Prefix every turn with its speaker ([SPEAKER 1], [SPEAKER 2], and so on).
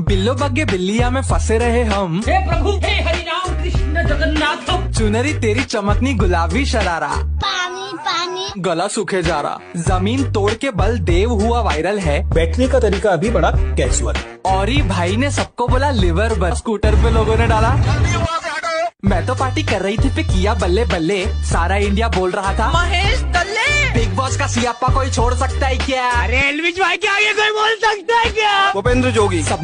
[SPEAKER 1] बिल्लो बग्गे बिल्लिया में फंसे रहे हम।
[SPEAKER 2] हे प्रभु हे हरिनाम कृष्ण जगन्नाथ।
[SPEAKER 1] चुनरी तेरी चमकनी गुलाबी शरारा,
[SPEAKER 3] पानी पानी
[SPEAKER 1] गला सूखे जा रहा। जमीन तोड़ के बल देव हुआ वायरल है।
[SPEAKER 4] बैठने का तरीका अभी बड़ा कैजुअल।
[SPEAKER 1] और ही भाई ने सबको बोला लिवर बस। स्कूटर पे लोगों ने डाला। मैं तो पार्टी कर रही थी पे किया बल्ले बल्ले। सारा इंडिया बोल रहा था महेश दल्ले। बिग बॉस का सियाप्पा कोई छोड़ सकता है क्या?
[SPEAKER 2] अरे एलविश भाई के आगे कोई बोल सकता है क्या?
[SPEAKER 4] भूपेंद्र जोगी।
[SPEAKER 1] सबने